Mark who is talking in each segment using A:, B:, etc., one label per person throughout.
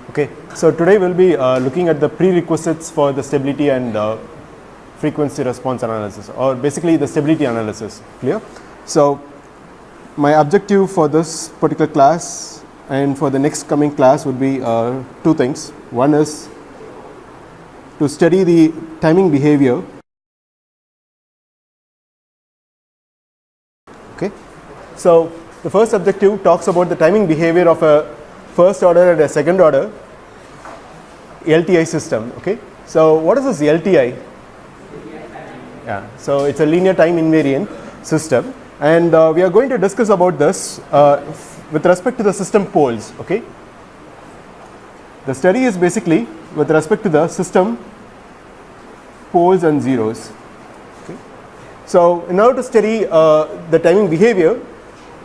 A: Okay, so today we'll be looking at the prerequisites for the stability and frequency response analysis, or basically the stability analysis. Clear? So my objective for this particular class and for the next coming class would be two things. One is to study the timing behavior. Okay, so the first objective talks about the timing behavior of a first order and a second order LTI system. Okay, so what is this LTI? Yeah, so it's a linear time invariant system, and we are going to discuss about this with respect to the system poles. Okay, the study is basically with respect to the system poles and zeros. Okay, so in order to study the timing behavior,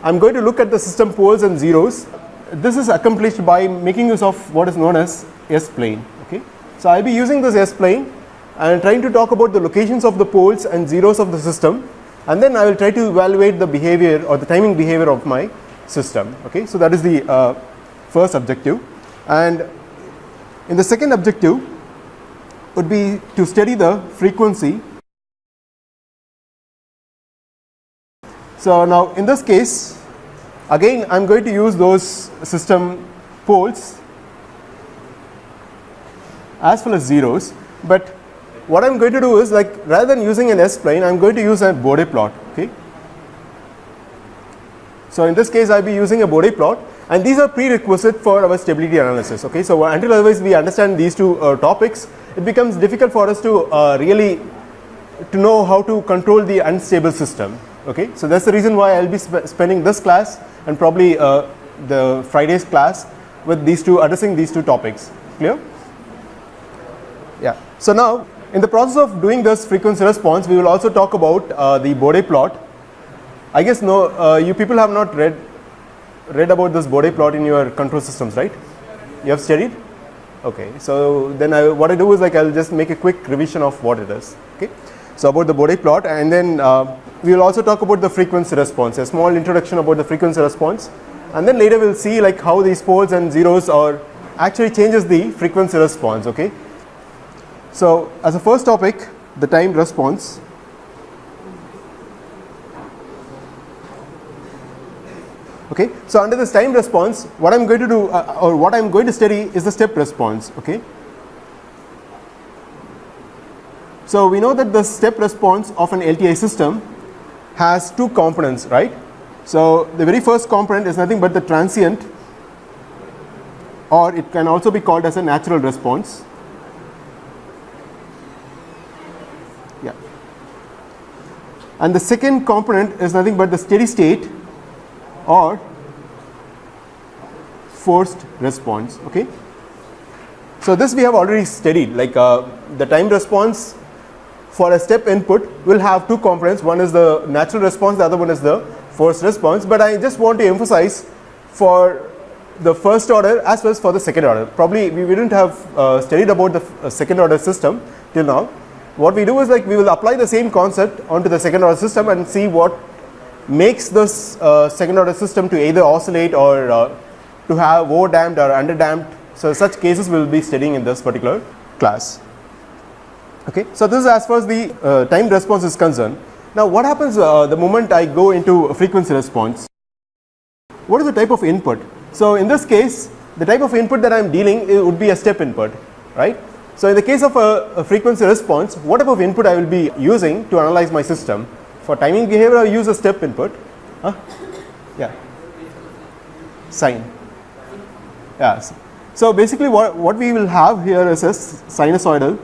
A: I'm going to look at the system poles and zeros. This is accomplished by making use of what is known as S-plane. Okay, so I'll be using this S-plane and trying to talk about the locations of the poles and zeros of the system, and then I will try to evaluate the behavior or the timing behavior of my system. Okay, so that is the first objective, and in the second objective would be to study the frequency. So now in this case, again I am going to use those system poles as well as zeros, but what I am going to do is, like, rather than using an S-plane, I am going to use a Bode plot. Okay, so in this case I will be using a Bode plot, and these are prerequisite for our stability analysis. Okay, so until otherwise we understand these two topics, it becomes difficult for us to really to know how to control the unstable system. Okay, so that's the reason why I'll be spending this class and probably the Friday's class with these two, addressing these two topics. Clear? Yeah. So now in the process of doing this frequency response, we will also talk about the Bode plot. I guess you people have not read about this Bode plot in your control systems, right? You have studied? Okay. So then what I do is, like, I'll just make a quick revision of what it is. Okay. So about the Bode plot, and then we will also talk about the frequency response, a small introduction about the frequency response, and then later we'll see like how these poles and zeros are actually changes the frequency response. Okay. So as a first topic, the time response. Okay, so under this time response, what I'm going to do or what I'm going to study is the step response. Okay, so we know that the step response of an LTI system has two components, right? So the very first component is nothing but the transient, or it can also be called as a natural response. Yeah, and the second component is nothing but the steady state or forced response. Okay, so this we have already studied, like the time response for a step input will have two components. One is the natural response, the other one is the forced response, but I just want to emphasize for the first order as well as for the second order. Probably we didn't have studied about the second order system till now. What we do is, like, we will apply the same concept onto the second order system and see what makes this second order system to either oscillate or to have over damped or under damped. So such cases we will be studying in this particular class. Okay, so this is as far as the time response is concerned. Now what happens the moment I go into a frequency response? What is the type of input? So in this case, the type of input that I am dealing, it would be a step input, right? So in the case of a frequency response, what type of input I will be using to analyze my system? For timing behavior, I use a step input. Yeah, sine. Yeah. So basically what we will have here is a sinusoidal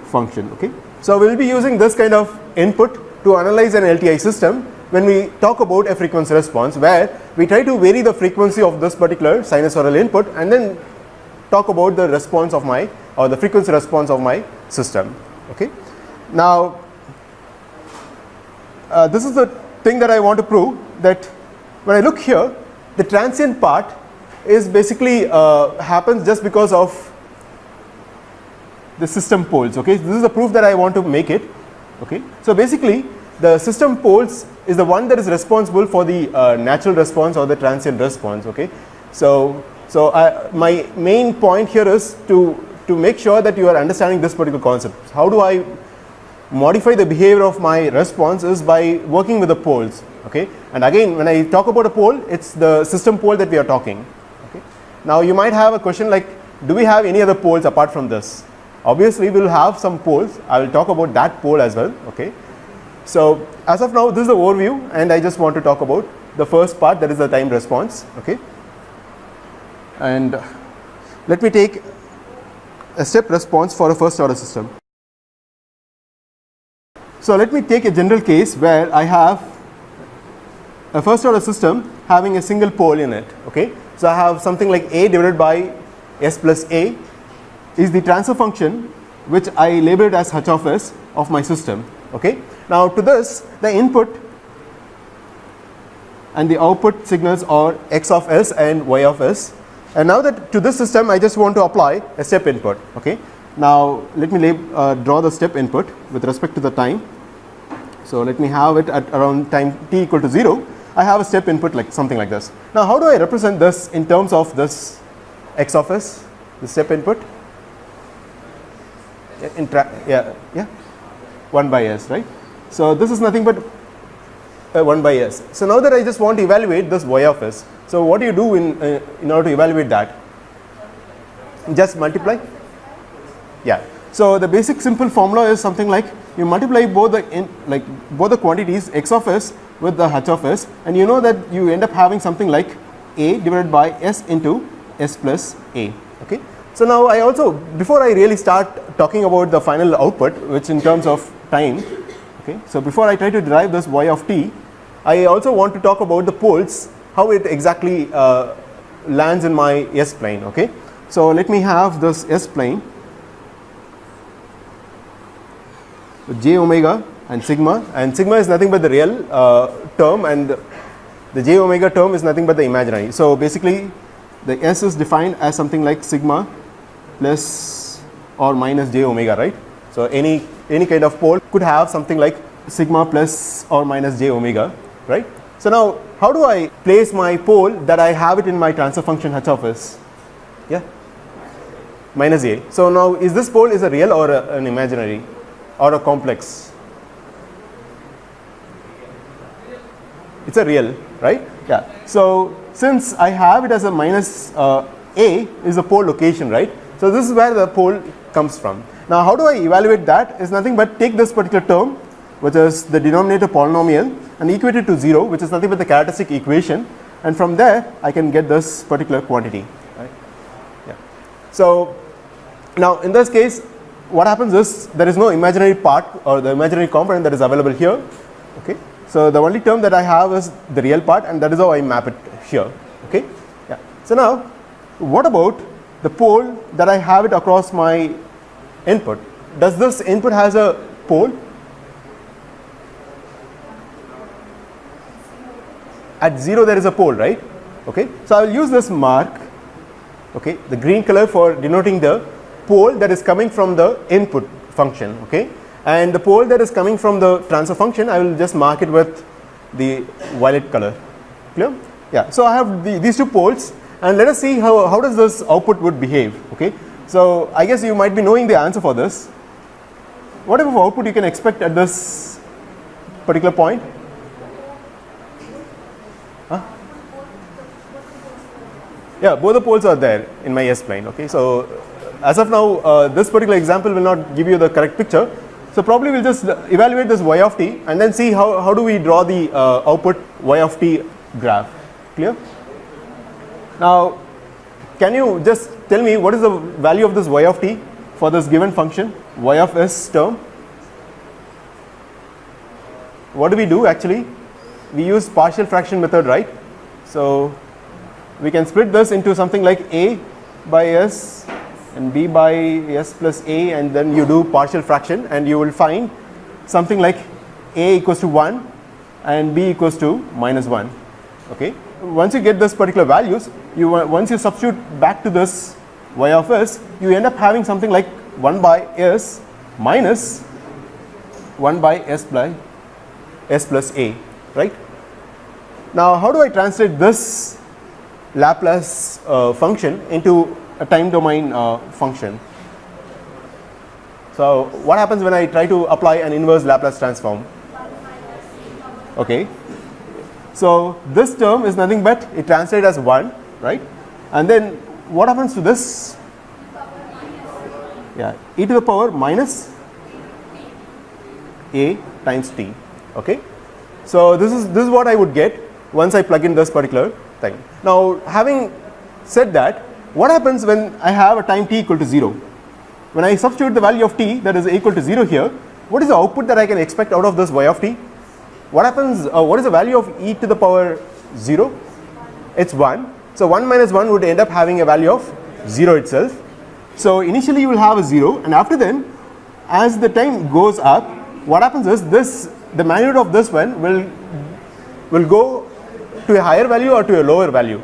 A: function. Okay, so we will be using this kind of input to analyze an LTI system when we talk about a frequency response, where we try to vary the frequency of this particular sinusoidal input and then talk about the response of my, or the frequency response of my system. Okay, now this is the thing that I want to prove, that when I look here, the transient part is basically happens just because of the system poles. Okay, this is the proof that I want to make it. Okay, so basically the system poles is the one that is responsible for the natural response or the transient response. Okay, so my main point here is to make sure that you are understanding this particular concept. How do I modify the behavior of my response is by working with the poles. Okay, and again, when I talk about a pole, it's the system pole that we are talking. Okay, now you might have a question like, do we have any other poles apart from this? Obviously, we will have some poles. I will talk about that pole as well. Okay, so as of now, this is the overview, and I just want to talk about the first part, that is the time response. Okay, and let me take a step response for a first order system. So let me take a general case where I have a first order system having a single pole in it. Okay, so I have something like a divided by s plus a is the transfer function which I labeled as h of s of my system. Okay, now to this, the input and the output signals are x of s and y of s, and now that to this system I just want to apply a step input. Okay, now let me draw the step input with respect to the time. So let me have it at around time t equal to 0. I have a step input like something like this. Now how do I represent this in terms of this x of s, the step input? 1 by s, right? So this is nothing but 1 by s. So now that I just want to evaluate this y of s, so what do you do in order to evaluate that? Just multiply? Yeah. So the basic simple formula is something like you multiply both the quantities x of s with the h of s, and you know that you end up having something like a divided by s into s plus a. Okay. So now I also, before I really start talking about the final output, which in terms of time, okay, so before I try to derive this y of t, I also want to talk about the poles, how it exactly lands in my s plane. Okay, so let me have this s plane, j omega and sigma is nothing but the real term, and the j omega term is nothing but the imaginary. So basically the s is defined as something like sigma plus or minus j omega, right? So any kind of pole could have something like sigma plus or minus j omega, right? So now how do I place my pole that I have it in my transfer function h of s? Yeah, minus a. So now is this pole is a real or an imaginary or a complex? It's a real, right? Yeah. So since I have it as a minus a is the pole location, right? So this is where the pole comes from. Now how do I evaluate that? Is nothing but take this particular term, which is the denominator polynomial, and equate it to 0, which is nothing but the characteristic equation, and from there I can get this particular quantity, right? Yeah. So now in this case, what happens is there is no imaginary part or the imaginary component that is available here. Okay, so the only term that I have is the real part, and that is how I map it here. Okay, yeah. So now what about the pole that I have it across my input? Does this input has a pole? At 0 there is a pole, right? Okay, so I will use this mark, okay, the green color for denoting the pole that is coming from the input function. Okay, and the pole that is coming from the transfer function, I will just mark it with the violet color. Clear? Yeah. So I have these two poles, and let us see how does this output would behave. Okay, so I guess you might be knowing the answer for this. What type of output you can expect at this particular point? Huh? Yeah, both the poles are there in my S plane. Okay, so as of now, this particular example will not give you the correct picture. So probably we'll just evaluate this y of t and then see how do we draw the output y of t graph. Clear? Now, can you just tell me what is the value of this y of t for this given function, y of s term? What do we do actually? We use partial fraction method, right? So we can split this into something like a by s and b by s plus a, and then you do partial fraction and you will find something like a equals to 1 and b equals to minus 1. Okay. Once you get this particular values, once you substitute back to this y of s, you end up having something like 1 by s minus 1 by s by s plus a, right? Now, how do I translate this Laplace function into a time domain function? So, what happens when I try to apply an inverse Laplace transform? Okay. So, this term is nothing but it translates as 1, right? And then what happens to this? Yeah, e to the power minus a times t. Okay. So, this is what I would get once I plug in this particular thing. Now, having said that, what happens when I have a time t equal to 0? When I substitute the value of t that is equal to 0 here, what is the output that I can expect out of this y of t? What happens, what is the value of e to the power 0? It's 1. So, 1 minus 1 would end up having a value of 0 itself. So, initially you will have a 0, and after then, as the time goes up, what happens is this, the magnitude of this one will go to a higher value or to a lower value.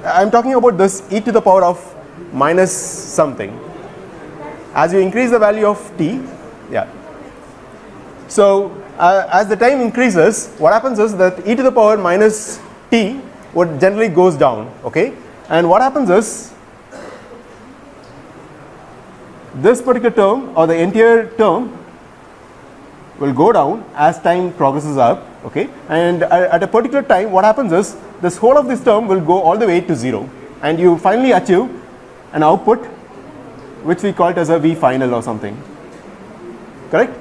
A: I am talking about this e to the power of minus something. As you increase the value of t, yeah. So, as the time increases, what happens is that e to the power minus t would generally goes down, okay? And what happens is this particular term or the entire term will go down as time progresses up, okay? And at a particular time, what happens is this whole of this term will go all the way to 0, and you finally achieve an output which we call it as a v final or something, correct?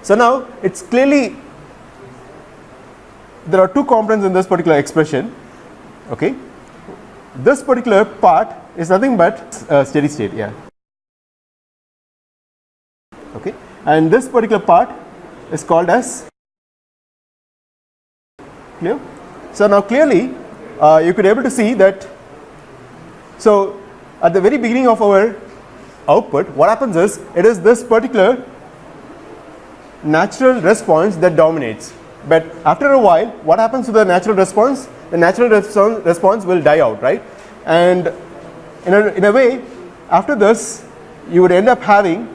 A: So, now it's clearly there are two components in this particular expression, okay? This particular part is nothing but steady state, yeah, okay? And this particular part is called as clear. So, now clearly you could able to see that. So, at the very beginning of our output, what happens is it is this particular natural response that dominates, but after a while what happens to the natural response? The natural response will die out, right? And in a way, after this you would end up having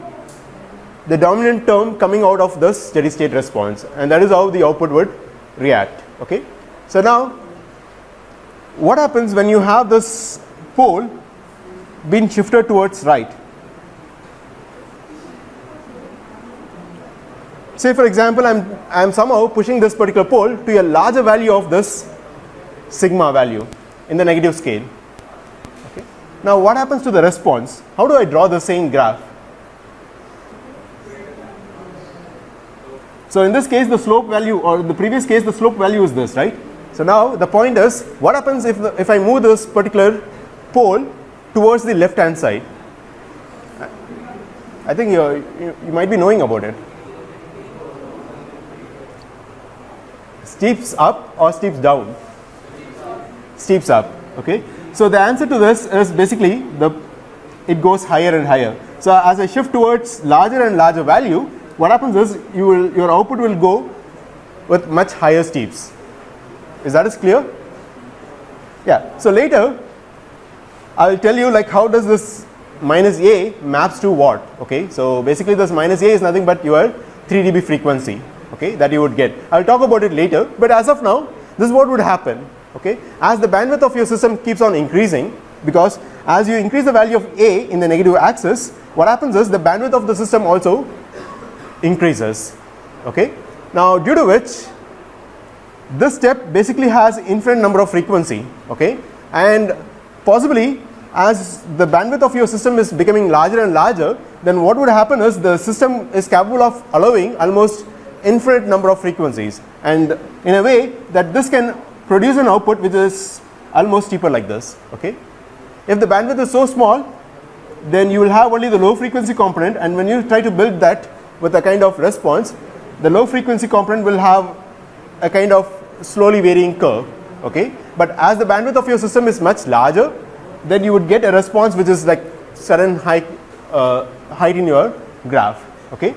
A: the dominant term coming out of this steady state response, and that is how the output would react, okay? So, now what happens when you have this pole being shifted towards right? Say for example, I am somehow pushing this particular pole to a larger value of this sigma value in the negative scale, okay? Now, what happens to the response? How do I draw the same graph? So, in this case the slope value, or in the previous case the slope value is this, right? So, now the point is what happens if I move this particular pole towards the left hand side? I think you might be knowing about it. Steeps up or steeps down? Steeps up, okay? So, the answer to this is basically it goes higher and higher. So, as I shift towards larger and larger value, what happens is your output will go with much higher steeps. Is that clear? Yeah. So, later I will tell you like how does this minus a maps to what, okay? So, basically this minus a is nothing but your 3 dB frequency, okay, that you would get. I will talk about it later, but as of now this is what would happen, okay? As the bandwidth of your system keeps on increasing, because as you increase the value of a in the negative axis, what happens is the bandwidth of the system also increases, okay? Now, due to which this step basically has infinite number of frequency, okay? And possibly as the bandwidth of your system is becoming larger and larger, then what would happen is the system is capable of allowing almost infinite number of frequencies, and in a way that this can produce an output which is almost steeper like this, okay? If the bandwidth is so small, then you will have only the low frequency component, and when you try to build that with a kind of response, the low frequency component will have a kind of slowly varying curve, okay? But as the bandwidth of your system is much larger, then you would get a response which is like sudden height in your graph, okay?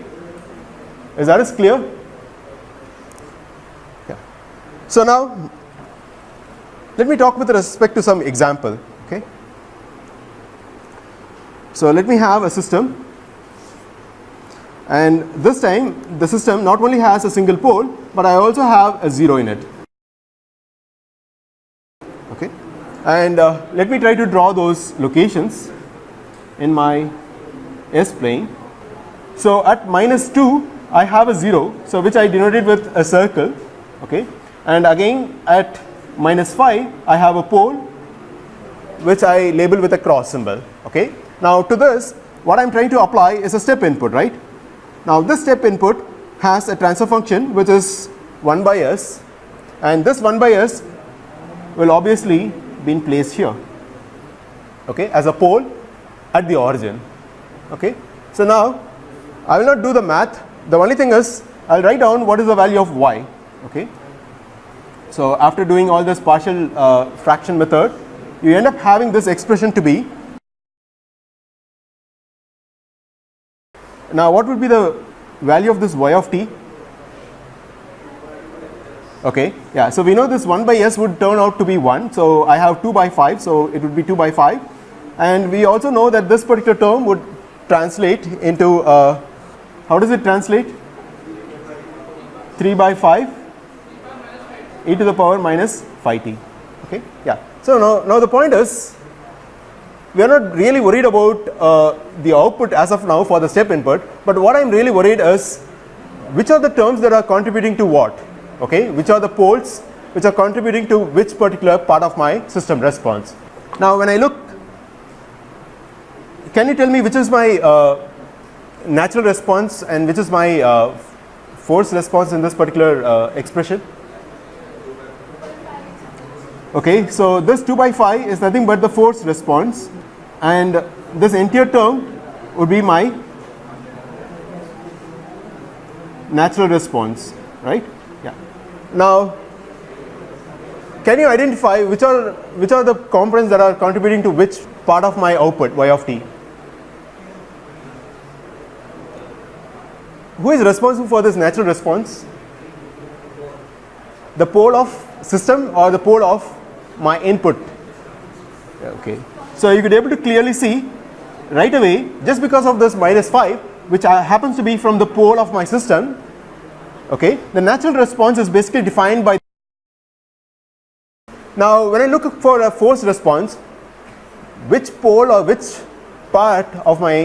A: Is that clear? Yeah. So, now let me talk with respect to some example, okay? So, let me have a system and this time the system not only has a single pole, but I also have a 0 in it. Okay, and let me try to draw those locations in my S plane. So at -2 I have a 0, so which I denoted with a circle. Okay, and again at -5 I have a pole which I label with a cross symbol. Okay, now to this what I am trying to apply is a step input, right? Now this step input has a transfer function which is 1 by s, and this 1 by s will obviously be placed here, okay, as a pole at the origin. Okay, so now I will not do the math. The only thing is I will write down what is the value of y. Okay, so after doing all this partial fraction method, you end up having this expression to be. Now what would be the value of this y of t? Okay, yeah, so we know this 1 by s would turn out to be 1, so I have 2 by 5, so it would be 2 by 5, and we also know that this particular term would translate into, how does it translate? 3 by 5 e to the power minus 5t. Okay, yeah, so now the point is, we are not really worried about the output as of now for the step input, but what I am really worried is which are the terms that are contributing to what. Okay, which are the poles which are contributing to which particular part of my system response. Now when I look, can you tell me which is my natural response and which is my force response in this particular expression? Okay, so this 2 by 5 is nothing but the force response, and this entire term would be my natural response, right? Yeah. Now can you identify which are the components that are contributing to which part of my output y of t? Who is responsible for this natural response? The pole of system or the pole of my input? Okay, so you could be able to clearly see right away, just because of this -5 which happens to be from the pole of my system. Okay, the natural response is basically defined by. Now when I look for a force response, which pole or which part of my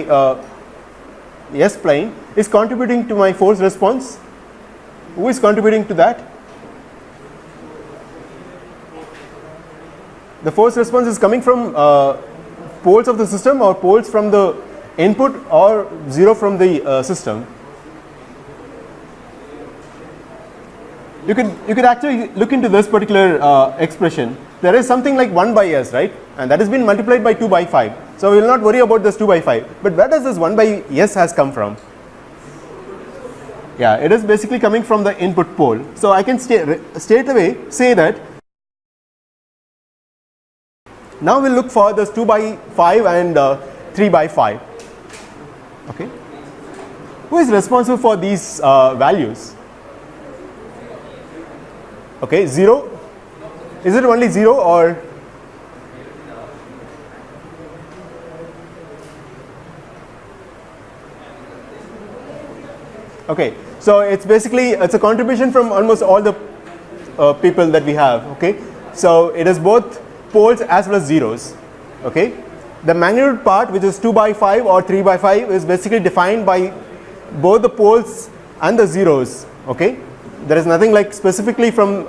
A: S plane is contributing to my force response? Who is contributing to that? The force response is coming from poles of the system or poles from the input or 0 from the system. You could actually look into this particular expression. There is something like 1 by s, right? And that has been multiplied by 2 by 5. So we will not worry about this 2 by 5. But where does this 1 by s has come from? Yeah, it is basically coming from the input pole. So I can straight away say that. Now we'll look for this 2 by 5 and 3 by 5. Okay. Who is responsible for these values? Okay, 0. Is it only 0 or? Okay, so it's a contribution from almost all the people that we have. Okay, so it is both poles as well as zeros. Okay, the magnitude part, which is 2 by 5 or 3 by 5, is basically defined by both the poles and the zeros. Okay, there is nothing like specifically from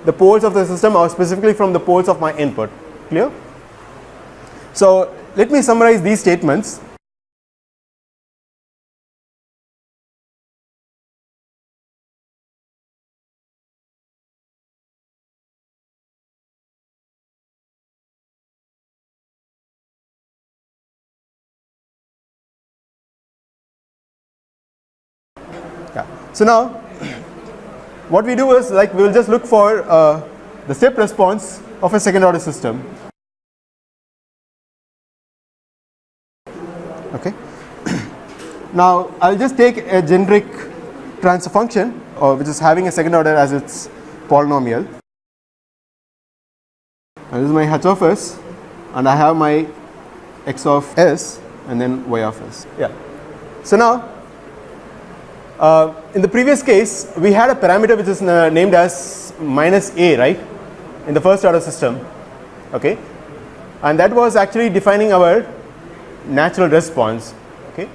A: the poles of the system or specifically from the poles of my input. Clear? So let me summarize these statements. Yeah. So now what we do is, like, we will just look for the step response of a second order system. Okay. Now I'll just take a generic transfer function which is having a second order as its polynomial. And this is my h of s, and I have my x of s and then y of s. Yeah. So now In the previous case, we had a parameter which is named as minus a, right, in the first order system, okay, and that was actually defining our natural response. Okay,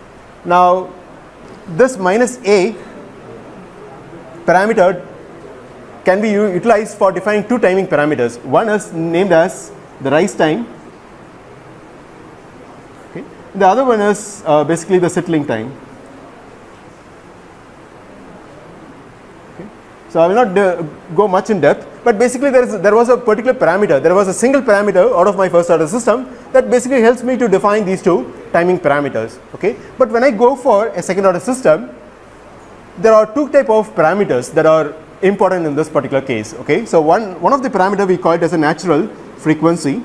A: now this minus a parameter can be utilized for defining two timing parameters. One is named as the rise time, okay, the other one is basically the settling time. So I will not go much in depth, but basically there was a particular parameter, there was a single parameter out of my first order system that basically helps me to define these two timing parameters. Okay, but when I go for a second order system, there are two type of parameters that are important in this particular case. Okay, so one of the parameter we call it as a natural frequency,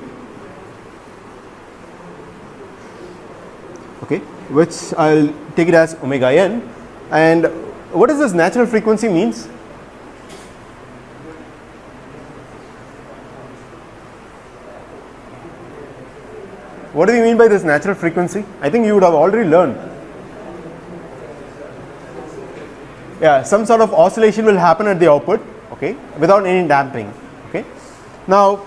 A: okay, which I'll take it as omega n. And what does this natural frequency means? What do you mean by this natural frequency? I think you would have already learned. Yeah, some sort of oscillation will happen at the output, okay, without any damping. Okay, now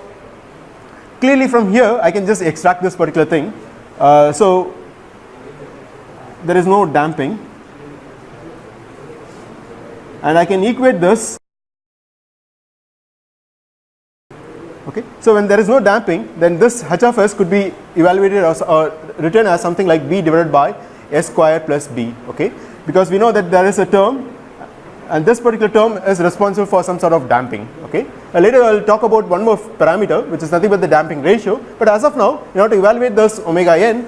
A: clearly from here I can just extract this particular thing. So there is no damping, and I can equate this. Okay, so when there is no damping, then this h of s could be evaluated as or written as something like b divided by s square plus b. Okay, because we know that there is a term, and this particular term is responsible for some sort of damping. Okay, later I will talk about one more parameter which is nothing but the damping ratio. But as of now, in order to evaluate this omega n,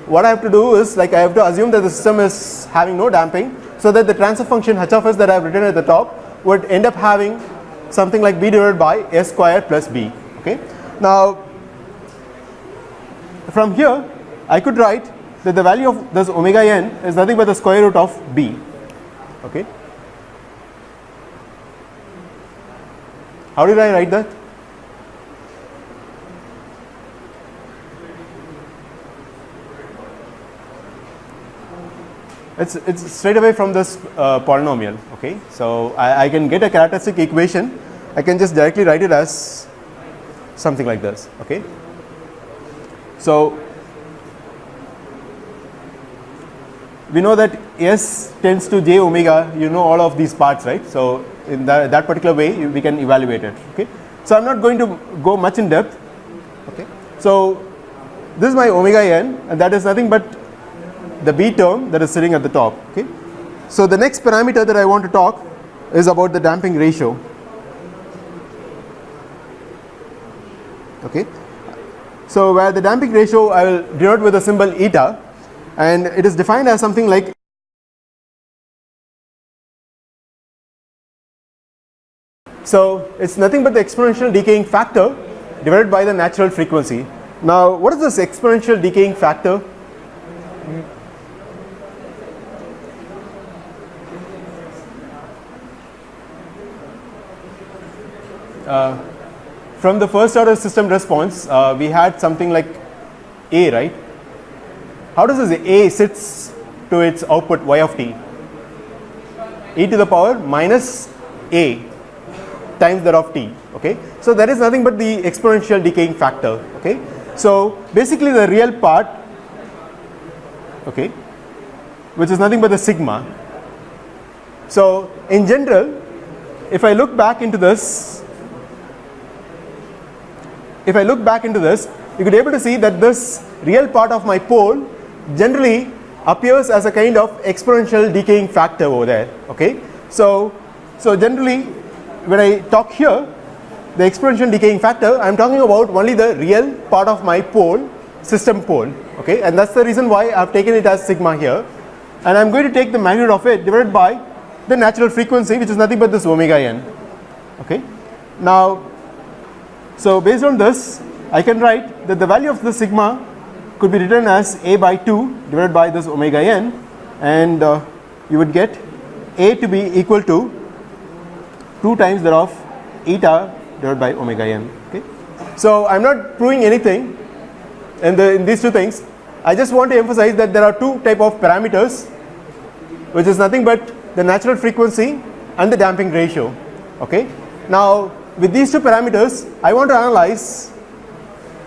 A: what I have to do is, like, I have to assume that the system is having no damping, so that the transfer function h of s that I have written at the top would end up having something like b divided by s square plus b. Okay, now from here I could write that the value of this omega n is nothing but the square root of b. Okay, how did I write that? It's straight away from this polynomial. Okay, so I can get a characteristic equation. I can just directly write it as something like this. Okay, so we know that S tends to j omega, you know all of these parts, right? So in that particular way we can evaluate it. Okay, so I'm not going to go much in depth. Okay, so this is my omega n, and that is nothing but the b term that is sitting at the top. Okay, so the next parameter that I want to talk is about the damping ratio. Okay, so where the damping ratio I will denote with the symbol eta, and it is defined as something like so it's nothing but the exponential decaying factor divided by the natural frequency. Now what is this exponential decaying factor? From the first order system response, we had something like a, right? How does this a sits to its output y of t? E to the power minus a times that of t. Okay, so that is nothing but the exponential decaying factor. Okay, so basically the real part, okay, which is nothing but the sigma. So in general, if I look back into this, you could be able to see that this real part of my pole generally appears as a kind of exponential decaying factor over there. Okay, so generally when I talk here, the exponential decaying factor, I am talking about only the real part of my pole, system pole. Okay, and that's the reason why I have taken it as sigma here, and I am going to take the magnitude of it divided by the natural frequency, which is nothing but this omega n. Okay, now so based on this, I can write that the value of the sigma could be written as a by 2 divided by this omega n, and you would get a to be equal to 2 times that of eta divided by omega n. Okay, so I'm not proving anything in these two things. I just want to emphasize that there are two type of parameters, which is nothing but the natural frequency and the damping ratio. Okay. Now with these two parameters, I want to analyze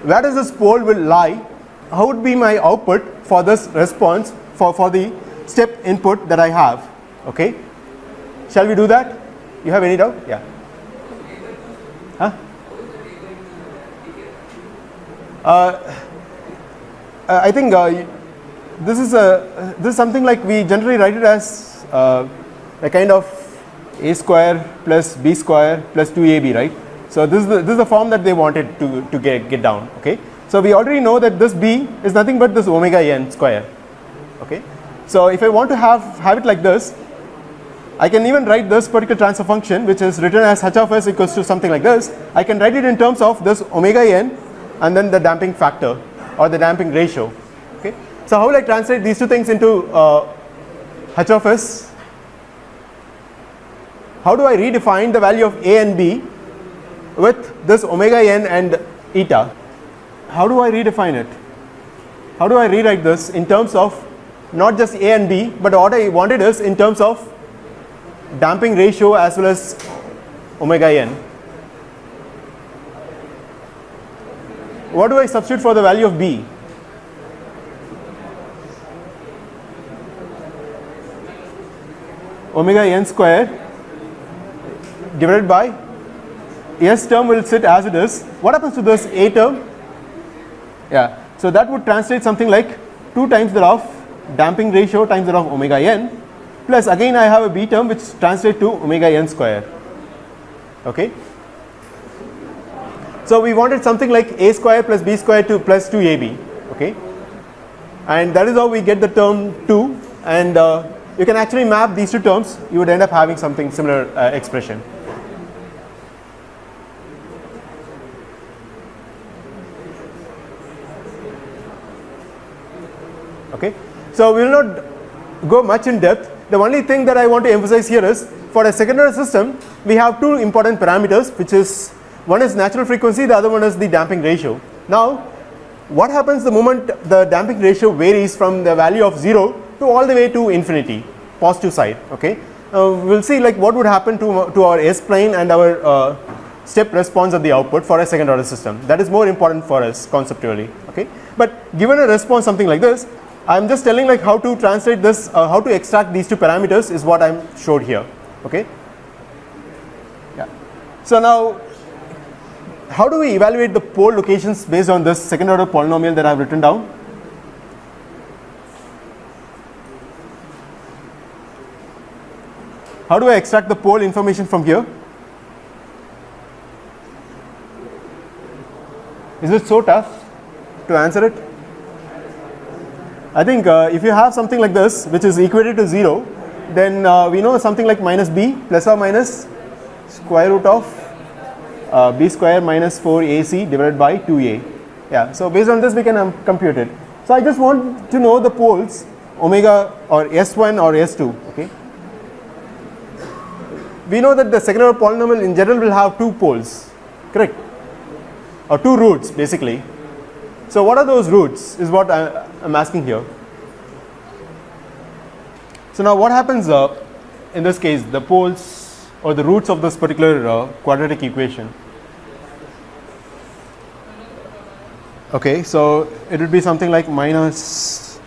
A: where does this pole will lie, how would be my output for this response for the step input that I have. Okay. Shall we do that? You have any doubt? Yeah. Huh? I think this is something like we generally write it as a kind of a square plus b square plus 2ab, right? So this is the form that they wanted to get down. Okay. So we already know that this b is nothing but this omega n square. Okay. So if I want to have it like this, I can even write this particular transfer function, which is written as h of s equals to something like this. I can write it in terms of this omega n and then the damping factor or the damping ratio. Okay. So how will I translate these two things into h of s? How do I redefine the value of a and b with this omega n and eta? How do I redefine it? How do I rewrite this in terms of not just a and b, but what I wanted is in terms of damping ratio as well as omega n? What do I substitute for the value of b? Omega n square divided by s term will sit as it is. What happens to this a term? Yeah, so that would translate something like 2 times that of damping ratio times that of omega n, plus again I have a b term which translates to omega n square. Okay. So we wanted something like a square plus b square to plus 2ab. Okay. And that is how we get the term 2, and you can actually map these two terms, you would end up having something similar expression. Okay. So we will not go much in depth. The only thing that I want to emphasize here is for a second order system we have two important parameters, which is one is natural frequency, the other one is the damping ratio. Now what happens the moment the damping ratio varies from the value of 0 to all the way to infinity, positive side. Okay. We will see like what would happen to our S plane and our step response at the output for a second order system. That is more important for us conceptually. Okay. But given a response something like this, I am just telling like how to translate this, how to extract these two parameters is what I am showed here. Okay. Yeah. So now how do we evaluate the pole locations based on this second order polynomial that I have written down? How do I extract the pole information from here? Is it so tough to answer it? I think if you have something like this which is equated to 0, then we know something like minus b plus or minus square root of b square minus 4ac divided by 2a. Yeah, so based on this we can compute it. So I just want to know the poles omega or s1 or s2. Okay. We know that the second order polynomial in general will have two poles, correct, or two roots basically. So what are those roots is what I am asking here. So now what happens in this case, the poles or the roots of this particular quadratic equation. Okay, so it would be something like minus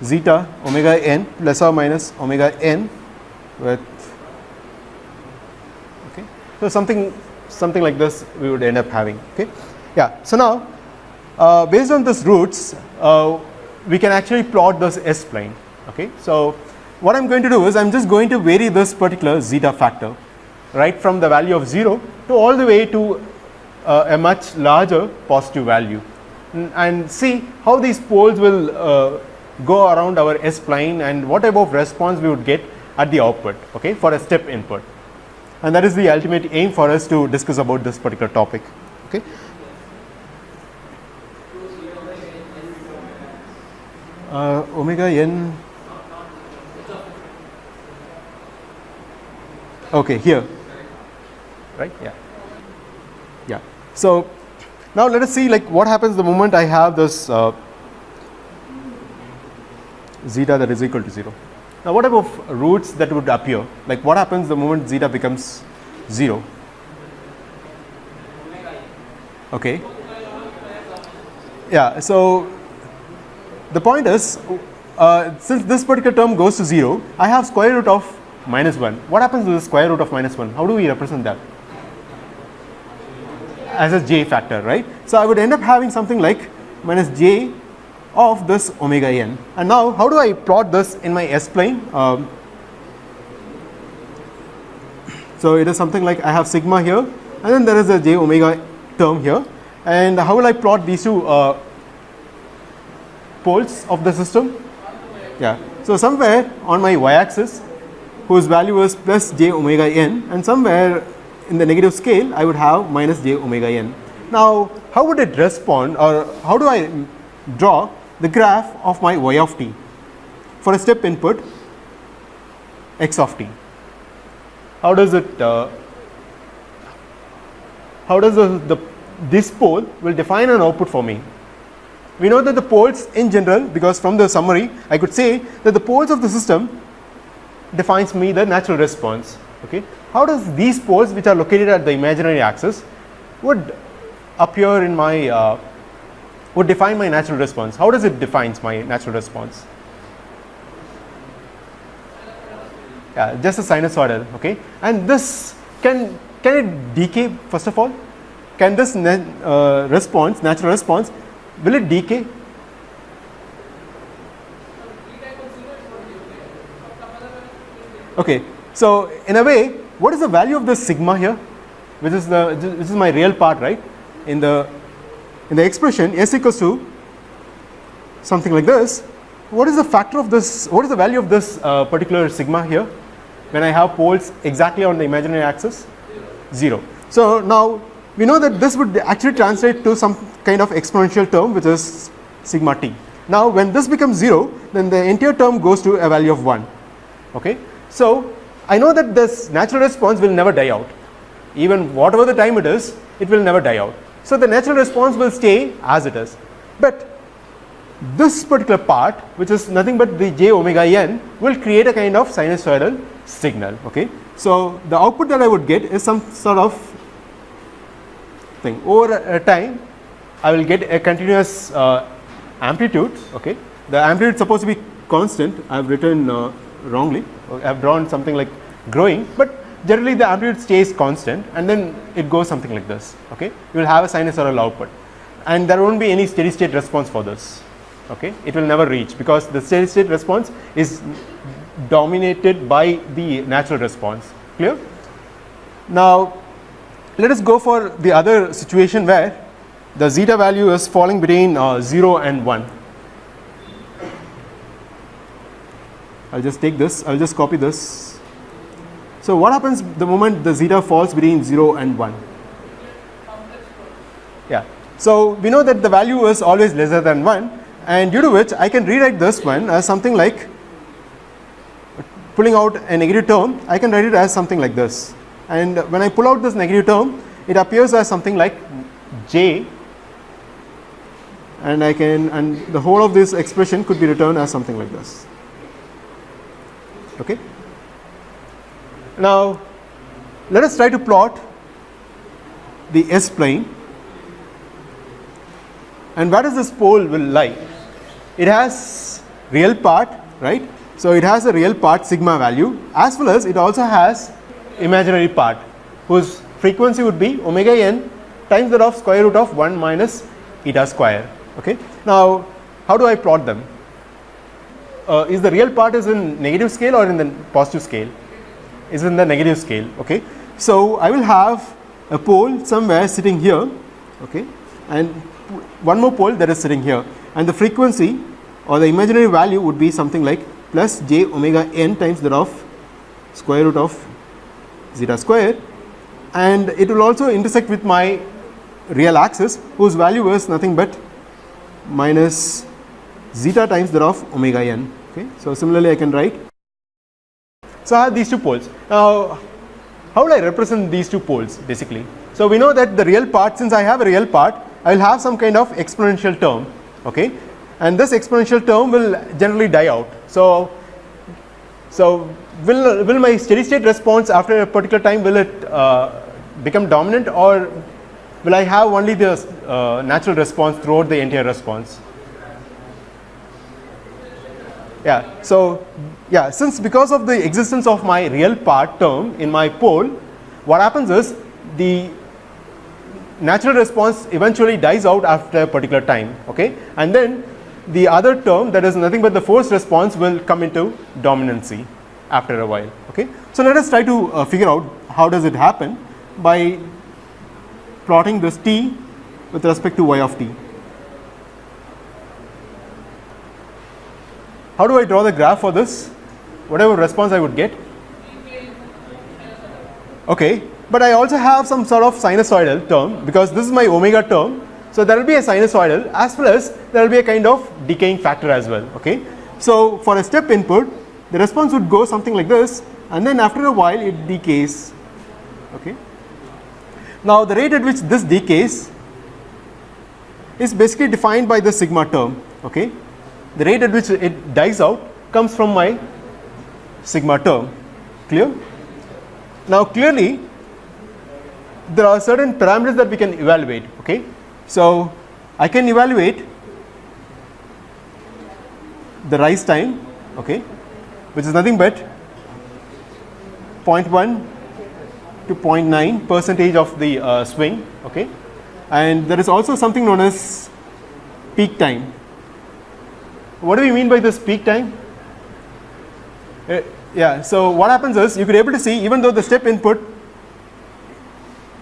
A: zeta omega n plus or minus omega n with, okay, so something like this we would end up having. Okay, yeah. So now based on this roots we can actually plot this S plane. Okay, so what I am going to do is I am just going to vary this particular zeta factor right from the value of 0 to all the way to a much larger positive value, and see how these poles will go around our S plane and what type of response we would get at the output, okay, for a step input. And that is the ultimate aim for us to discuss about this particular topic. Okay. Omega n, okay, here, right? Yeah, yeah. So now let us see like what happens the moment I have this zeta that is equal to 0. Now what type of roots that would appear? Like what happens the moment zeta becomes 0? Okay. Yeah, so the point is, since this particular term goes to 0, I have square root of minus 1. What happens to the square root of minus 1? How do we represent that? As a j factor, right? So I would end up having something like minus j of this omega n. And now how do I plot this in my S plane? So it is something like I have sigma here, and then there is a j omega term here. And how will I plot these two poles of the system? Yeah. So somewhere on my y-axis, whose value is plus j omega n, and somewhere in the negative scale, I would have minus j omega n. Now, how would it respond, or how do I draw the graph of my y of t for a step input x of t? How does it? How does this pole will define an output for me? We know that the poles in general, because from the summary, I could say that the poles of the system defines me the natural response. Okay. How does these poles, which are located at the imaginary axis, would appear in my would define my natural response? How does it defines my natural response? Yeah, just a sinusoidal. Okay, and this can it decay first of all? Can this response, natural response, will it decay? Okay, so in a way, what is the value of this sigma here, which is my real part, right? In the expression S equals to something like this. What is the factor of this? What is the value of this particular sigma here when I have poles exactly on the imaginary axis? 0. So now we know that this would actually translate to some kind of exponential term, which is sigma t. Now when this becomes 0, then the entire term goes to a value of 1. Okay. So I know that this natural response will never die out. Even whatever the time it will never die out. So the natural response will stay as it is. But this particular part, which is nothing but the j omega n, will create a kind of sinusoidal signal. Okay. So the output that I would get is some sort of thing. Over a time, I will get a continuous amplitude. Okay. The amplitude is supposed to be constant. I have written wrongly. I have drawn something like growing, but generally the amplitude stays constant, and then it goes something like this. Okay, you will have a sinusoidal output, and there won't be any steady state response for this. Okay, it will never reach, because the steady state response is dominated by the natural response. Clear? Now let us go for the other situation where the zeta value is falling between 0 and 1. I'll just take this, I'll just copy this. So what happens the moment the zeta falls between 0 and 1? Yeah. So we know that the value is always lesser than 1, and due to which I can rewrite this one as something like, pulling out a negative term, I can write it as something like this. And when I pull out this negative term, it appears as something like j, and the whole of this expression could be written as something like this. Okay. Now let us try to plot the S plane, and where does this pole will lie? It has real part, right? So it has a real part sigma value, as well as it also has imaginary part, whose frequency would be omega n times that of square root of 1 minus eta square. Okay. Now how do I plot them? Is the real part is in negative scale or in the positive scale? Is in the negative scale. Okay. So I will have a pole somewhere sitting here, okay, and one more pole that is sitting here, and the frequency or the imaginary value would be something like plus j omega n times that of square root of zeta square, and it will also intersect with my real axis, whose value is nothing but minus zeta times that of omega n. Okay. So similarly I can write. So I have these two poles. Now how will I represent these two poles basically? So we know that the real part, since I have a real part, I will have some kind of exponential term. Okay. And this exponential term will generally die out. So So will my steady state response after a particular time, will it become dominant, or will I have only the natural response throughout the entire response? Yeah, so yeah, since because of the existence of my real part term in my pole, what happens is the natural response eventually dies out after a particular time, okay, and then the other term, that is nothing but the forced response, will come into dominancy after a while, okay. So let us try to figure out how does it happen by plotting this t with respect to y of t. How do I draw the graph for this? Whatever response I would get. Okay, but I also have some sort of sinusoidal term, because this is my omega term. So there will be a sinusoidal, as well as there will be a kind of decaying factor as well, okay. So for a step input, the response would go something like this, and then after a while it decays, okay. Now the rate at which this decays is basically defined by the sigma term, okay. The rate at which it dies out comes from my sigma term, clear? Now clearly there are certain parameters that we can evaluate, okay. So I can evaluate the rise time, okay, which is nothing but 0.1 to 0.9 percentage of the swing, okay, and there is also something known as peak time. What do we mean by this peak time? Yeah, so what happens is you could be able to see, even though the step input,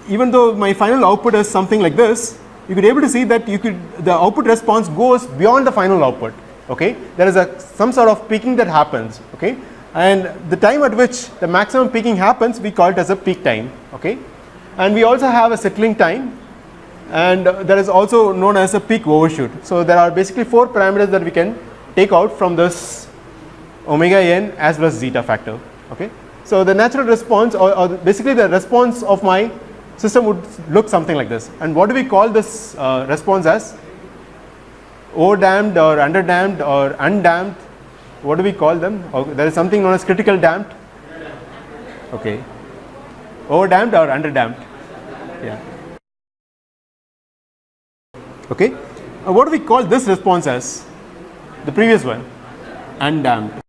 A: even though my final output is something like this, you could be able to see that the output response goes beyond the final output, okay. There is some sort of peaking that happens, okay, and the time at which the maximum peaking happens, we call it as a peak time, okay. And we also have a settling time, and there is also known as a peak overshoot. So there are basically 4 parameters that we can take out from this omega n as well as zeta factor, okay. So the natural response, or basically the response of my system would look something like this. And what do we call this response as? Overdamped or underdamped or undamped? What do we call them? Or there is something known as critical damped, okay. Overdamped or underdamped, yeah, okay. What do we call this response as? The previous one, undamped,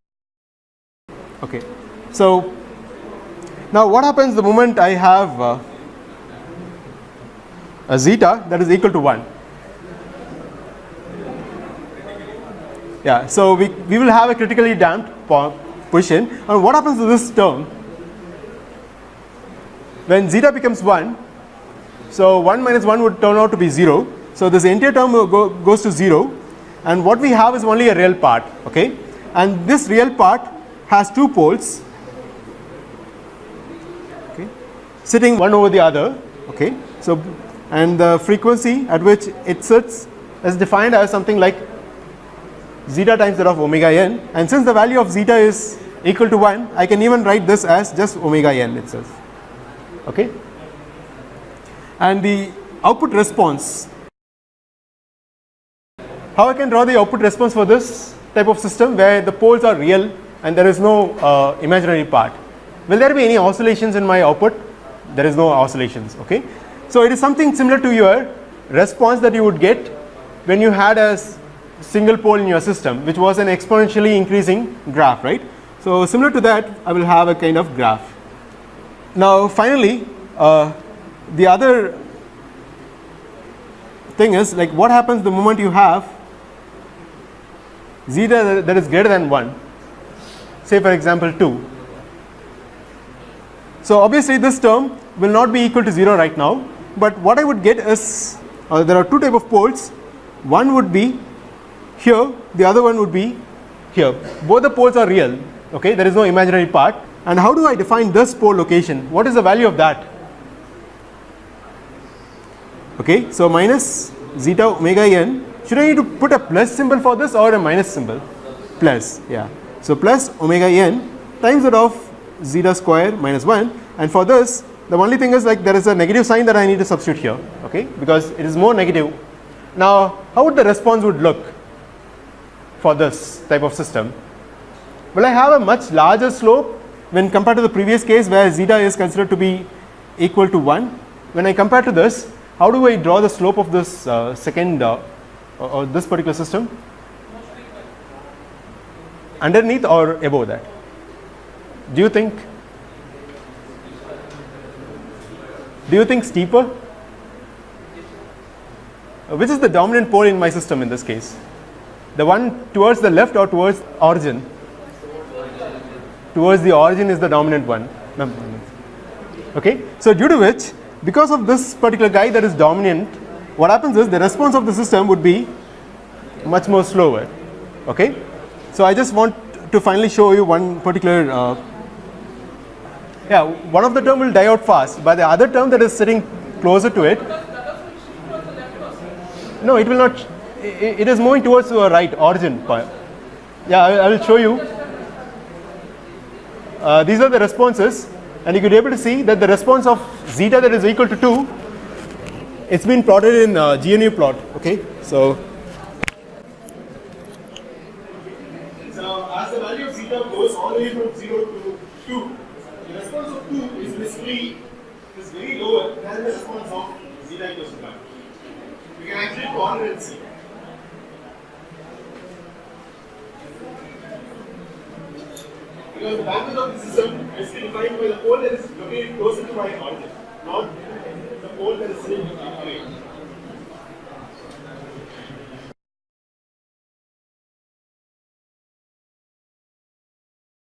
A: okay. So now what happens the moment I have a zeta that is equal to 1? Yeah, so we will have a critically damped position, and what happens to this term when zeta becomes 1? So 1 minus 1 would turn out to be 0, so this entire term goes to 0, and what we have is only a real part, okay, and this real part has 2 poles, okay, sitting one over the other, okay. So and the frequency at which it sits is defined as something like zeta times that of omega n, and since the value of zeta is equal to 1, I can even write this as just omega n itself, okay. And the output response, how I can draw the output response for this type of system where the poles are real and there is no imaginary part? Will there be any oscillations in my output? There is no oscillations, okay. So it is something similar to your response that you would get when you had a single pole in your system, which was an exponentially increasing graph, right? So similar to that, I will have a kind of graph. Now finally, the other thing is, like, what happens the moment you have zeta that is greater than 1, say for example 2. So obviously this term will not be equal to 0 right now, but what I would get is there are 2 type of poles. One would be here, the other one would be here. Both the poles are real, okay, there is no imaginary part. And how do I define this pole location? What is the value of that? Okay, so minus zeta omega n. Should I need to put a plus symbol for this or a minus symbol? Plus, yeah. So plus omega n times that of zeta square minus 1, and for this the only thing is, like, there is a negative sign that I need to substitute here, okay, because it is more negative. Now how would the response would look for this type of system? will I have a much larger slope when compared to the previous case where zeta is considered to be equal to 1. When I compare to this, how do I draw the slope of this second or this particular system? Underneath or above that? Do you think? Do you think steeper? Which is the dominant pole in my system in this case? The one towards the left or towards origin? Towards the origin is the dominant one. Okay, so due to which, because of this particular guy that is dominant, what happens is the response of the system would be much more slower. Okay, so I just want to finally show you one particular one of the term will die out fast, but the other term that is sitting closer to it, no, it will not. It is moving towards the right origin point. Yeah, I will show you. These are the responses, and you could be able to see that the response of zeta that is equal to 2, it's been plotted in GNU plot. Okay, so as the value of zeta goes all the way from 0 to 2, the response of 2 is basically very lower than the response of zeta equals to 1. We can actually plot it and see. Because the bandwidth of the system is defined by the pole that is located closer to my origin, not the pole that is sitting in between.